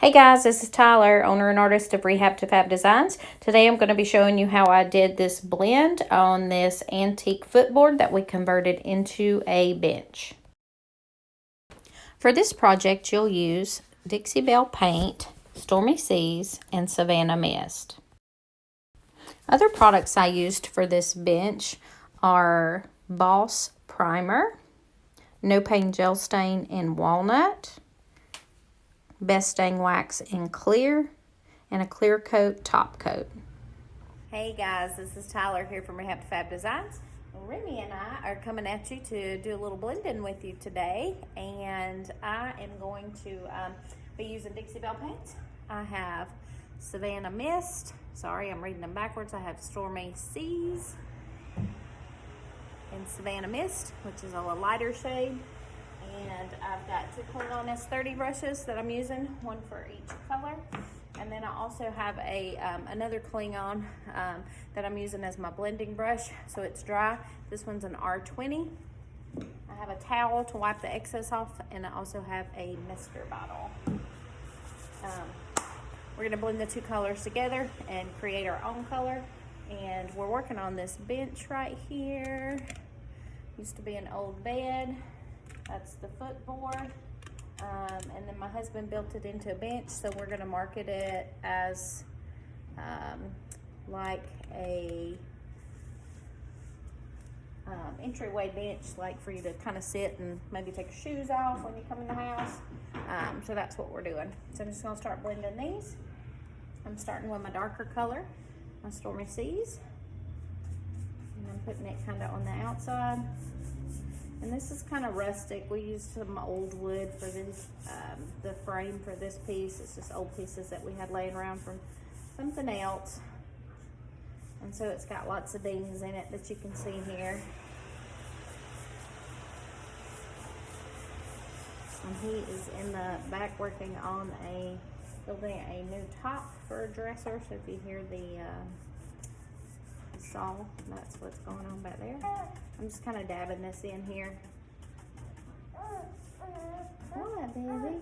Hey guys, this is Tyler, owner and artist of Rehab to Fab Designs. Today I'm going to be showing you how I did this blend on this antique footboard that we converted into a bench. For this project, you'll use Dixie Belle paint, Stormy Seas, and Savannah mist. Other products I used for this bench are Boss Primer, No Pain Gel Stain in Walnut, Best Stain Wax in Clear, and a clear coat top coat. Hey guys, this is Tyler here from Rehab to Fab Designs. Remy and I are coming at you to do a little blending with you today, and I am going to be using Dixie Belle paints. I have Savannah Mist. Sorry, I'm reading them backwards. I have Stormy Seas and Savannah Mist, which is a lighter shade. And I've got two Klingon S30 brushes that I'm using, one for each color. And then I also have another Klingon that I'm using as my blending brush, so it's dry. This one's an R20. I have a towel to wipe the excess off, and I also have a mister bottle. We're gonna blend the two colors together and create our own color. And we're working on this bench right here. Used to be an old bed. That's the footboard, and then my husband built it into a bench, so we're going to market it as like a entryway bench, like for you to kind of sit and maybe take your shoes off when you come in the house. So that's what we're doing. So I'm just going to start blending these. I'm starting with my darker color, my Stormy Seas, and I'm putting it kind of on the outside. And this is kind of rustic. We used some old wood for this, the frame for this piece. It's just old pieces that we had laying around from something else. And so it's got lots of dings in it that you can see here. And he is in the back working on building a new top for a dresser. So if you hear the saw, that's what's going on back there. I'm just kind of dabbing this in here. What, baby?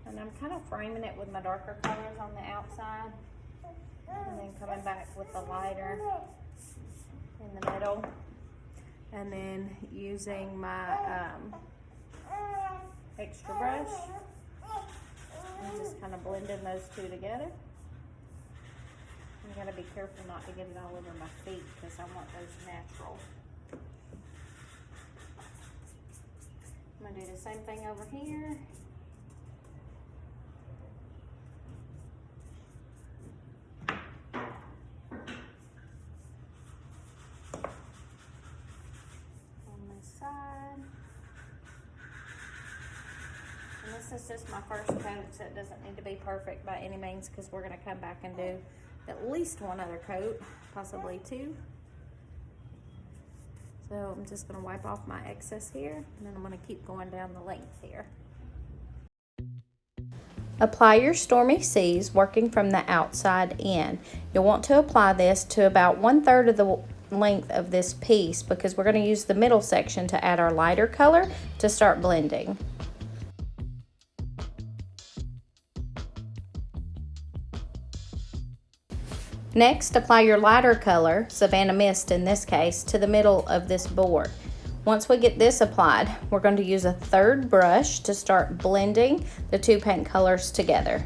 And I'm kind of framing it with my darker colors on the outside, and then coming back with the lighter in the middle, and then using my extra brush and just kind of blending those two together. I gotta be careful not to get it all over my feet because I want those natural. I'm gonna do the same thing over here. On this side. And this is just my first coat, so it doesn't need to be perfect by any means because we're going to come back and do at least one other coat, possibly two. So I'm just going to wipe off my excess here, and then I'm going to keep going down the length here. Apply your Stormy Seas working from the outside in. You'll want to apply this to about 1/3 of the length of this piece because we're going to use the middle section to add our lighter color to start blending. Next, apply your lighter color, Savannah Mist in this case, to the middle of this board. Once we get this applied, we're going to use a third brush to start blending the two paint colors together.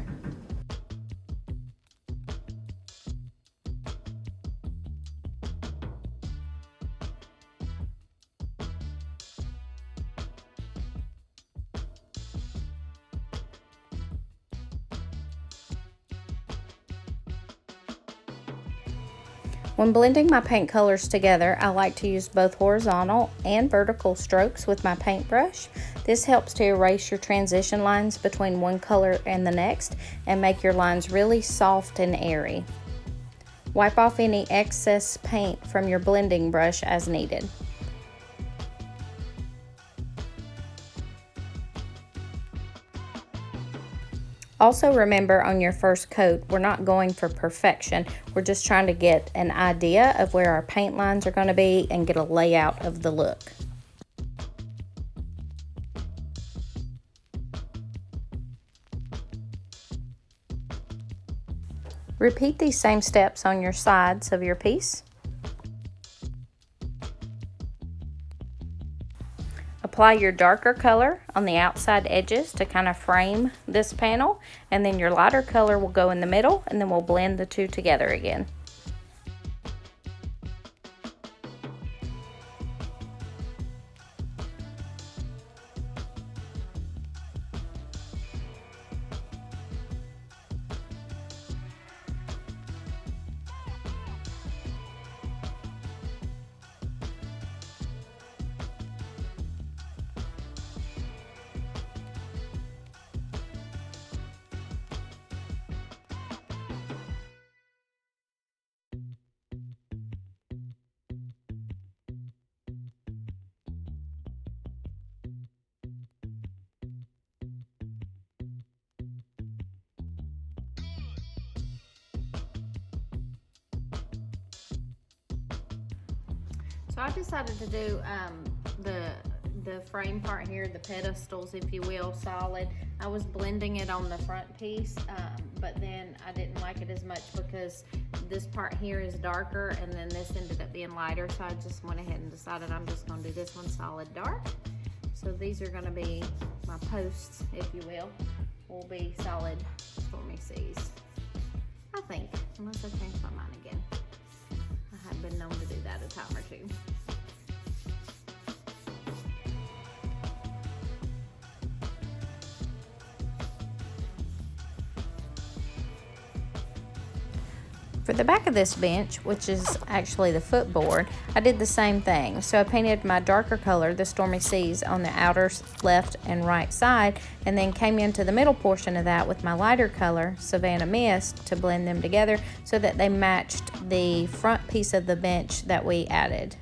When blending my paint colors together, I like to use both horizontal and vertical strokes with my paintbrush. This helps to erase your transition lines between one color and the next and make your lines really soft and airy. Wipe off any excess paint from your blending brush as needed. Also remember, on your first coat, we're not going for perfection. We're just trying to get an idea of where our paint lines are going to be and get a layout of the look. Repeat these same steps on your sides of your piece. Apply your darker color on the outside edges to kind of frame this panel, and then your lighter color will go in the middle, and then we'll blend the two together again. So I decided to do the frame part here, the pedestals, if you will, solid. I was blending it on the front piece, but then I didn't like it as much because this part here is darker and then this ended up being lighter, so I just went ahead and decided I'm just going to do this one solid dark. So these are going to be my posts, if you will be solid Stormy Seas, I think, unless I change my mind again. I have been known to do that a time or two. For the back of this bench, which is actually the footboard, I did the same thing. So I painted my darker color, the Stormy Seas, on the outer left and right side, and then came into the middle portion of that with my lighter color, Savannah Mist, to blend them together so that they matched the front piece of the bench that we added.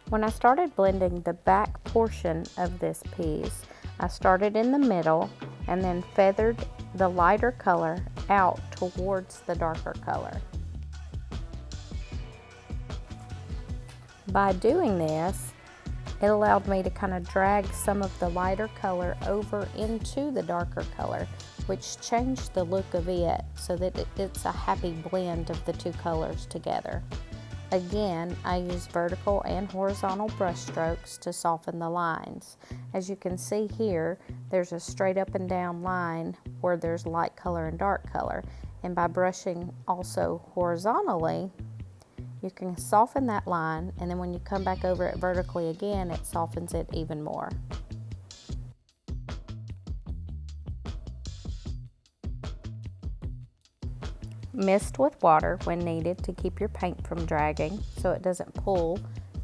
When I started blending the back portion of this piece, I started in the middle and then feathered the lighter color out towards the darker color. By doing this, it allowed me to kind of drag some of the lighter color over into the darker color, which changed the look of it so that it's a happy blend of the two colors together. Again, I use vertical and horizontal brush strokes to soften the lines. As you can see here, there's a straight up and down line where there's light color and dark color. And by brushing also horizontally, you can soften that line, and then when you come back over it vertically again, it softens it even more. Mist with water when needed to keep your paint from dragging so it doesn't pull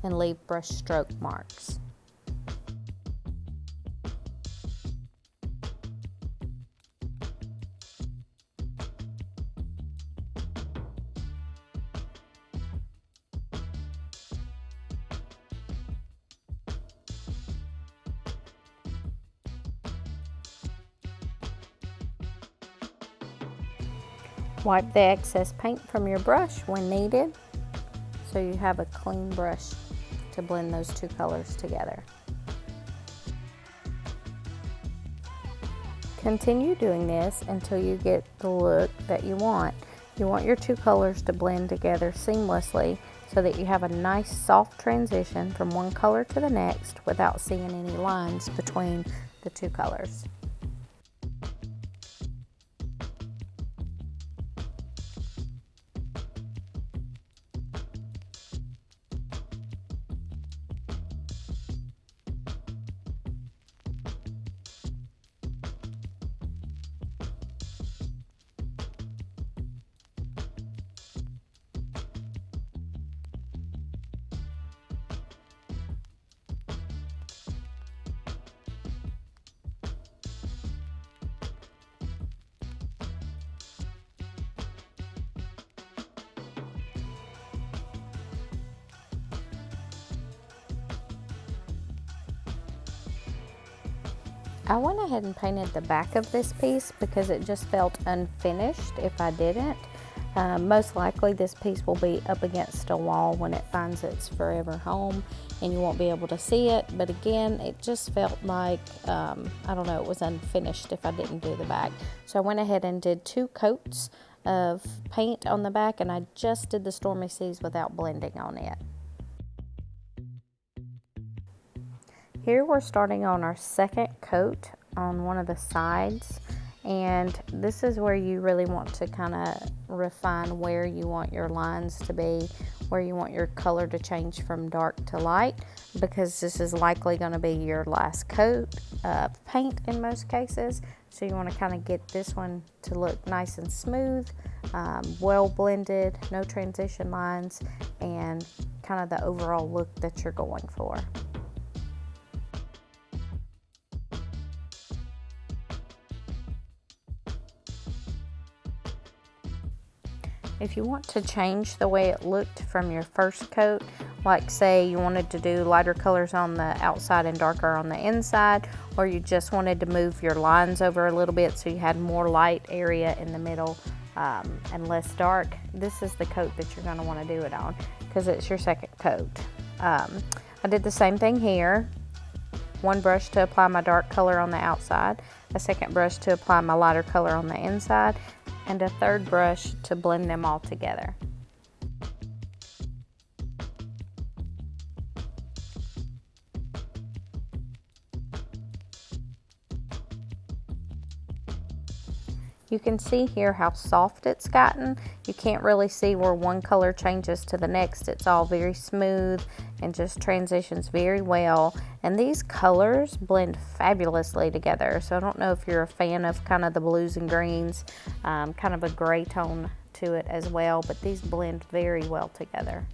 and leave brush stroke marks. Wipe the excess paint from your brush when needed so you have a clean brush to blend those two colors together. Continue doing this until you get the look that you want. You want your two colors to blend together seamlessly so that you have a nice soft transition from one color to the next without seeing any lines between the two colors. I went ahead and painted the back of this piece because it just felt unfinished if I didn't. Most likely this piece will be up against a wall when it finds its forever home and you won't be able to see it, but again it just felt like I don't know, it was unfinished if I didn't do the back. So I went ahead and did 2 coats of paint on the back, and I just did the Stormy Seas without blending on it. Here we're starting on our second coat on one of the sides, and this is where you really want to kind of refine where you want your lines to be, where you want your color to change from dark to light, because this is likely going to be your last coat of paint in most cases. So you want to kind of get this one to look nice and smooth, well blended, no transition lines, and kind of the overall look that you're going for. If you want to change the way it looked from your first coat, like say you wanted to do lighter colors on the outside and darker on the inside, or you just wanted to move your lines over a little bit so you had more light area in the middle and less dark, this is the coat that you're going to want to do it on because it's your second coat. I did the same thing here. One brush to apply my dark color on the outside, a second brush to apply my lighter color on the inside, and a third brush to blend them all together. You can see here how soft it's gotten. You can't really see where one color changes to the next. It's all very smooth and just transitions very well. And these colors blend fabulously together. So I don't know if you're a fan of kind of the blues and greens, kind of a gray tone to it as well, but these blend very well together.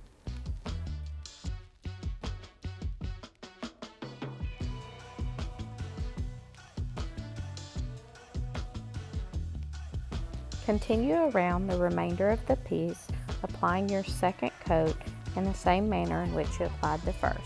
Continue around the remainder of the piece, applying your second coat in the same manner in which you applied the first.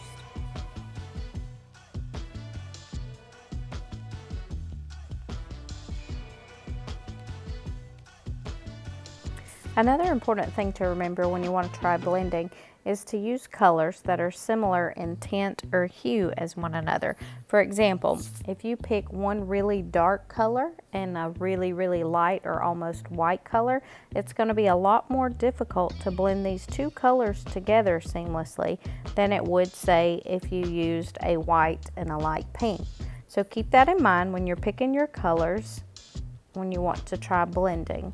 Another important thing to remember when you want to try blending is to use colors that are similar in tint or hue as one another. For example, if you pick one really dark color and a really light or almost white color, it's going to be a lot more difficult to blend these 2 colors together seamlessly than it would, say, if you used a white and a light pink. So keep that in mind when you're picking your colors when you want to try blending.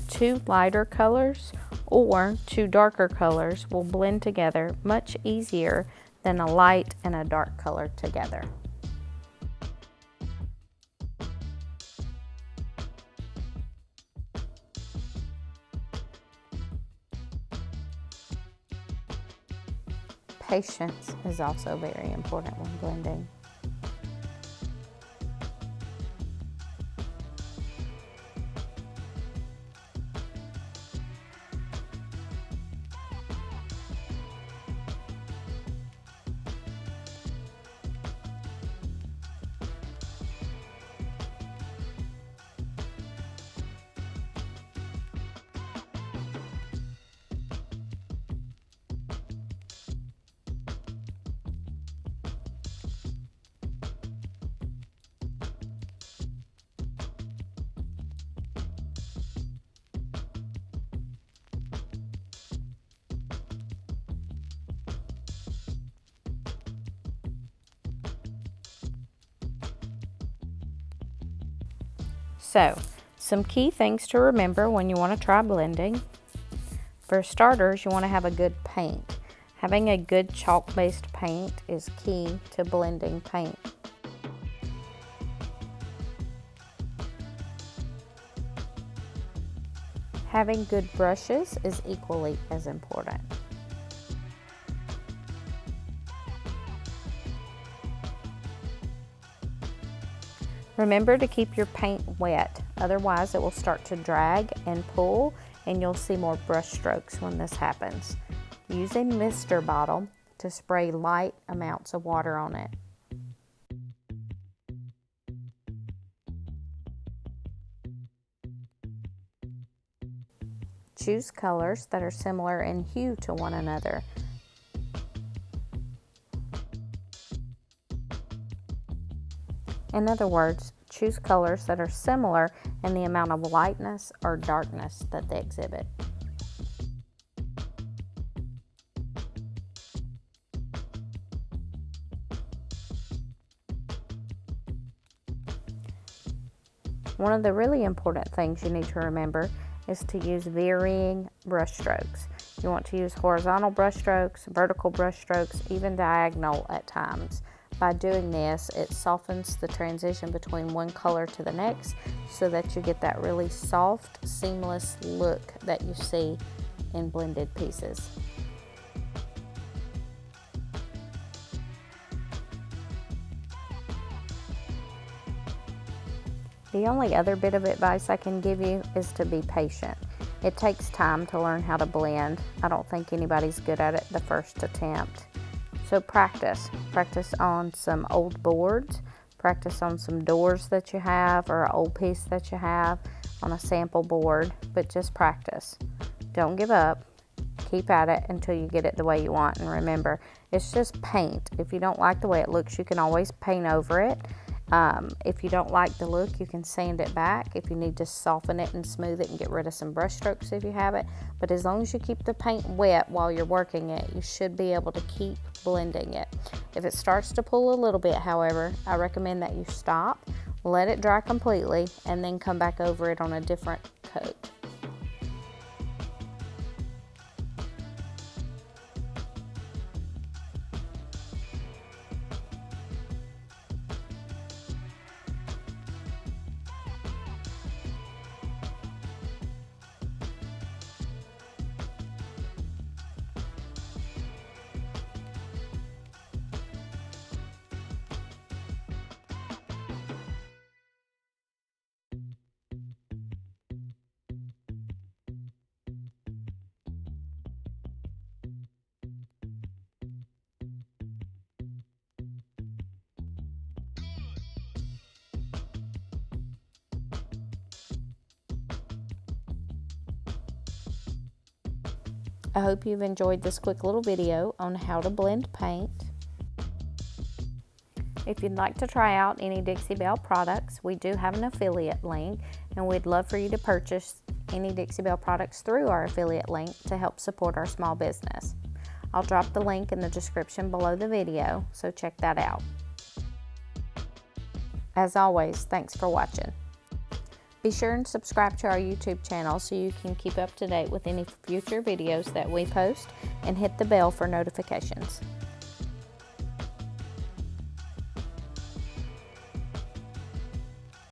2 lighter colors or 2 darker colors will blend together much easier than a light and a dark color together. Patience is also very important when blending. So, some key things to remember when you want to try blending. For starters, you want to have a good paint. Having a good chalk-based paint is key to blending paint. Having good brushes is equally as important. Remember to keep your paint wet, otherwise it will start to drag and pull and you'll see more brush strokes when this happens. Use a mister bottle to spray light amounts of water on it. Choose colors that are similar in hue to one another. In other words, choose colors that are similar in the amount of lightness or darkness that they exhibit. One of the really important things you need to remember is to use varying brush strokes. You want to use horizontal brush strokes, vertical brush strokes, even diagonal at times. By doing this, it softens the transition between one color to the next so that you get that really soft, seamless look that you see in blended pieces. The only other bit of advice I can give you is to be patient. It takes time to learn how to blend. I don't think anybody's good at it the first attempt. So practice. Practice on some old boards. Practice on some doors that you have or an old piece that you have on a sample board, but just practice. Don't give up. Keep at it until you get it the way you want. And remember, it's just paint. If you don't like the way it looks, you can always paint over it. If you don't like the look, you can sand it back if you need to soften it and smooth it and get rid of some brush strokes if you have it. But as long as you keep the paint wet while you're working it, you should be able to keep blending it. If it starts to pull a little bit, however, I recommend that you stop, let it dry completely, and then come back over it on a different coat. I hope you've enjoyed this quick little video on how to blend paint. If you'd like to try out any Dixie Belle products, we do have an affiliate link, and we'd love for you to purchase any Dixie Belle products through our affiliate link to help support our small business. I'll drop the link in the description below the video, so check that out. As always, thanks for watching. Be sure and subscribe to our YouTube channel so you can keep up to date with any future videos that we post, and hit the bell for notifications.